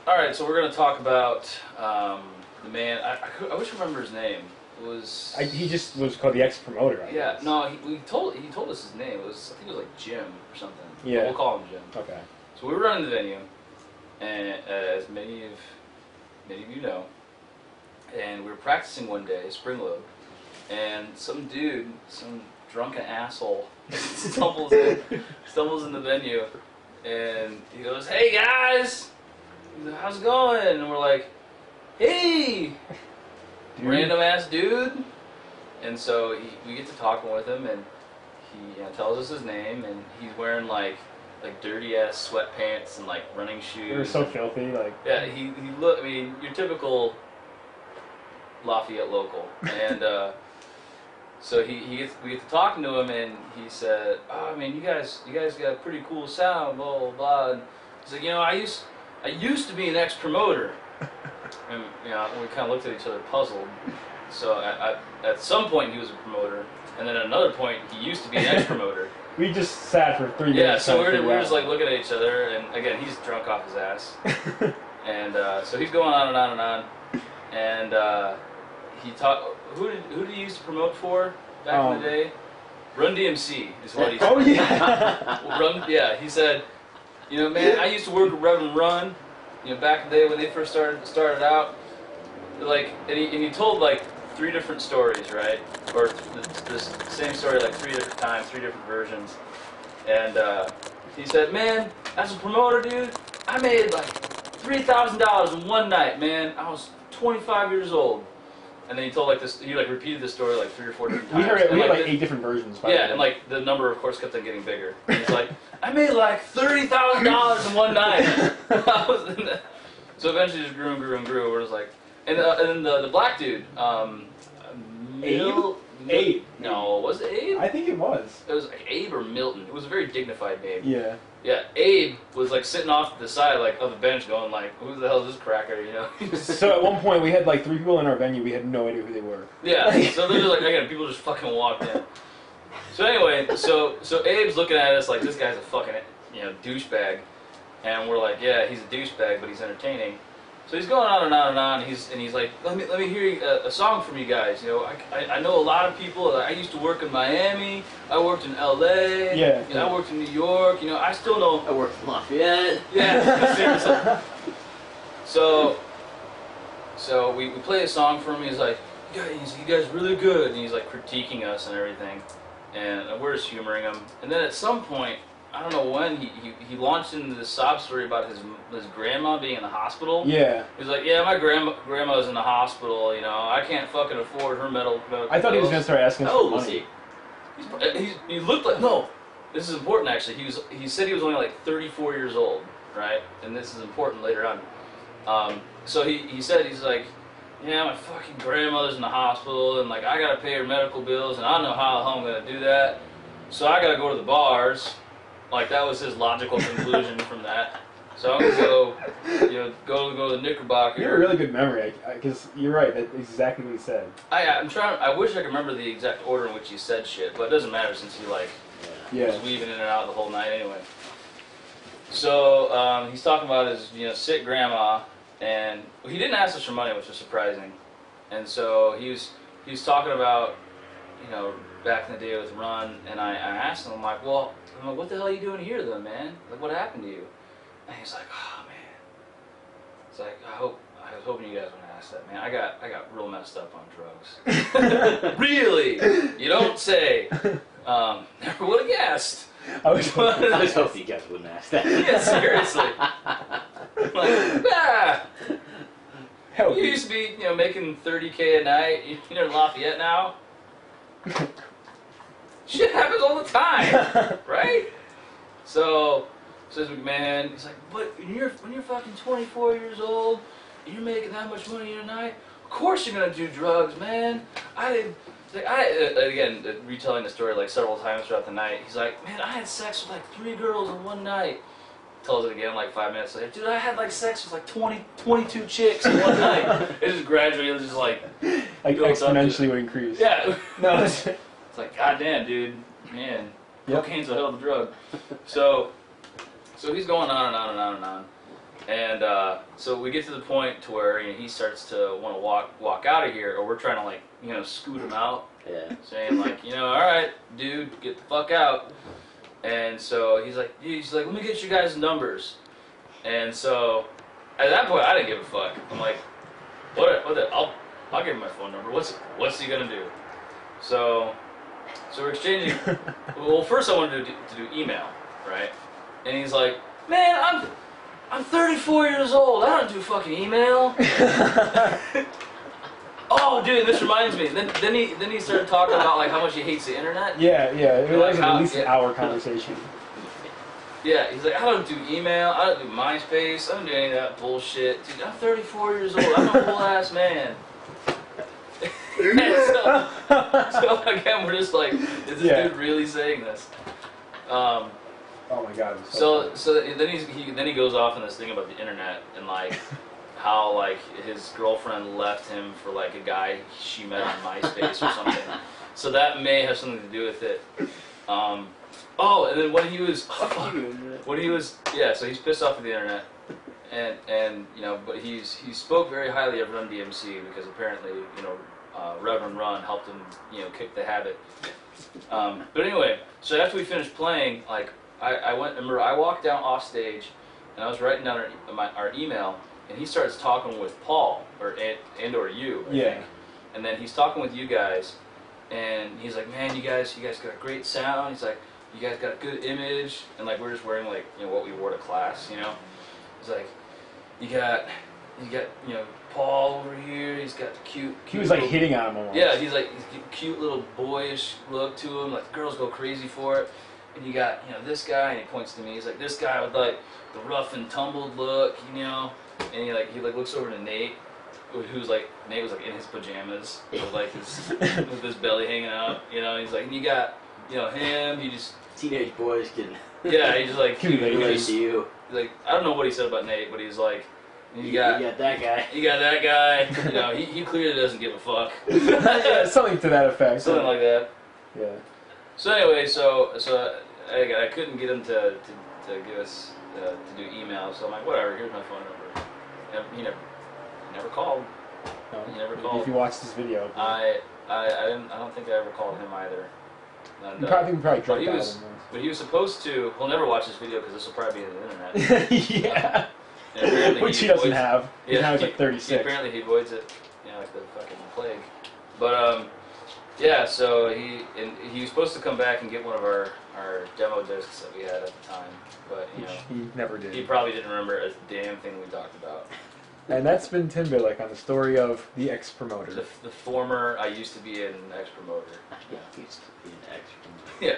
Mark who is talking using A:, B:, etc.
A: All right, so we're gonna talk about the man. I wish I remember his name. It was.
B: He just was called the ex-promoter. I
A: Yeah,
B: guess.
A: no, he told us his name. It was, I think it was like Jim or something.
B: Yeah.
A: But we'll call him Jim.
B: Okay.
A: So we were running the venue, and as many of you know, and we were practicing one day, spring load, and some dude, some drunken asshole, stumbles in the venue, and he goes, "Hey guys, how's it going?" And we're like, "Hey,
B: Dude.
A: random ass dude." And so we get to talking with him, and he tells us his name, and he's wearing like dirty ass sweatpants and like running shoes.
B: They were so filthy, like.
A: Yeah, he look. I mean, your typical Lafayette local, and so we get to talking to him, and he said, "Oh, I mean, you guys got a pretty cool sound, blah blah blah." And he's like, "I used to be an ex-promoter," and we kind of looked at each other puzzled. So at some point he was a promoter, and then at another point he used to be an ex-promoter.
B: We just sat for 3 minutes.
A: Yeah, so we're just like looking at each other, and again he's drunk off his ass, and so he's going on and on and on, and he talked. Who did he used to promote for back in the day? Run DMC is what he said.
B: Oh yeah.
A: Yeah, he said, man, I used to work with Reverend Run, back in the day when they first started out, like, and he told like 3 different stories, right? Or this same story like 3 different times, 3 different versions. And he said, "Man, as a promoter, dude, I made like $3,000 in one night, man. I was 25 years old." And then he told like this. He like repeated this story like 3 or 4 different times.
B: We heard
A: like
B: 8 different versions.
A: Yeah, and like the number, of course, kept on getting bigger. And he's like, "I made like $30,000 in one night." So eventually, it just grew and grew and grew. We're just like, and then the black dude,
B: Abe.
A: No, was it Abe?
B: I think it was.
A: It was like Abe or Milton. It was a very dignified name.
B: Yeah.
A: Yeah, Abe was like sitting off to the side like of the bench going like, "Who the hell is this cracker?"
B: So at one point we had like 3 people in our venue. We had no idea who they were.
A: Yeah. So they're just like, again, people just fucking walked in. So anyway, so Abe's looking at us like this guy's a fucking douchebag, and we're like, yeah, he's a douchebag, but he's entertaining. So he's going on and on and on. And he's like, let me hear a song from you guys. I know a lot of people. I used to work in Miami. I worked in LA.
B: Yeah.
A: I worked in New York. I still know.
C: I worked in Lafayette.
A: Yeah, seriously. So we play a song for him. He's like, you guys really good. And he's like critiquing us and everything. And we're just humoring him. And then at some point, I don't know when, he launched into this sob story about his grandma being in the hospital.
B: Yeah.
A: He was like, yeah, my grandma's in the hospital, I can't fucking afford her medical
B: I thought he was going to start asking us for
A: was
B: money.
A: he looked like, no, this is important actually. He said he was only like 34 years old, right? And this is important later on. So he said, he's like, yeah, my fucking grandmother's in the hospital, and like I gotta pay her medical bills, and I don't know how I'm gonna do that. So I gotta go to the bars. Like that was his logical conclusion from that. So I'm gonna go to the Knickerbocker.
B: You have a really good memory, because you're right. That's exactly what he said.
A: I wish I could remember the exact order in which he said shit, but it doesn't matter since he was weaving in and out the whole night anyway. So he's talking about his sick grandma, and he didn't ask us for money, which was surprising. And so he was talking about back in the day with Run, and I asked him, I'm like, what the hell are you doing here then, man? Like, what happened to you? And he's like, oh man. It's like, I was hoping you guys wouldn't ask that, man. I got real messed up on drugs. Really? You don't say. Never would have guessed.
C: I was hoping you guys wouldn't ask that.
A: Yeah, seriously. Like, you used to be, making $30K a night. You're in Lafayette now. Shit happens all the time, right? So says McMahon, he's like, but when you're fucking 24 years old, and you're making that much money in a night, of course you're gonna do drugs, man. Again, retelling the story like several times throughout the night. He's like, man, I had sex with like 3 girls in one night. Tells it again like 5 minutes later. Dude, I had like sex with like 22 chicks in one night. It just gradually was just like
B: exponentially would increase.
A: Yeah.
B: No.
A: It's like, goddamn, dude, man, cocaine's a hell of a drug. So he's going on and on and on and on, And so we get to the point to where he starts to want to walk out of here, or we're trying to like scoot him out, saying like all right, dude, get the fuck out. And so he's like, let me get you guys' numbers. And so at that point, I didn't give a fuck. I'm like, I'll give him my phone number. What's he gonna do? So we're exchanging. Well, first I wanted to do email, right? And he's like, man, I'm 34 years old. I don't do fucking email. Oh, dude, this reminds me. Then he started talking about like how much he hates the internet.
B: Yeah. It was like at least an hour conversation.
A: Yeah, he's like, I don't do email. I don't do MySpace. I don't do any of that bullshit. Dude, I'm 34 years old. I'm a whole ass man. so again, we're just like, is this dude really saying this?
B: Oh my god.
A: So then he goes off on this thing about the internet and like how like his girlfriend left him for like a guy she met on MySpace or something. So that may have something to do with it. Oh, and then when he was so he's pissed off at the internet, and but he spoke very highly of Run DMC because apparently Reverend Run helped him kick the habit. But anyway, so after we finished playing, like. I walked down off stage, and I was writing down our email, and he starts talking with Paul or you, I think. And then he's talking with you guys, and he's like, man, you guys got a great sound. He's like, you guys got a good image, and like we're just wearing like what we wore to class, He's like, you got Paul over here. He's got the cute.
B: He was like hitting on him almost.
A: Yeah, he's cute little boyish look to him. Like girls go crazy for it. And you got, this guy, and he points to me. He's like, this guy with like the rough and tumbled look, And he looks over to Nate, Nate was like in his pajamas with like with his belly hanging out, He's like, and you got, him. He just
C: teenage boys can.
A: Yeah, he's just like cute.
C: He's
A: like, I don't know what he said about Nate, but he's like, you got
C: that guy.
A: You got that guy. He clearly doesn't give a fuck.
B: Yeah, something to that effect.
A: Something like that.
B: Yeah.
A: So anyway, so I couldn't get him to give us to do email, so I'm like, whatever. Here's my phone number. And he never called.
B: No.
A: He never called.
B: If you watch this video,
A: I don't think I ever called him either. And,
B: we probably dropped out.
A: But he was supposed to. He'll never watch this video because this will probably be on the internet.
B: Yeah. Which he doesn't have.
A: Yeah,
B: now he's like 36.
A: Apparently he avoids it, like the fucking plague. But yeah. So he was supposed to come back and get one of our demo discs that we had at the time, but
B: he never did.
A: He probably didn't remember a damn thing we talked about.
B: And that's been Tim Bidlick on the story of the ex-promoter.
A: The former, I used to be an ex-promoter.
C: Yeah, I used to be an ex-promoter.
A: Yeah.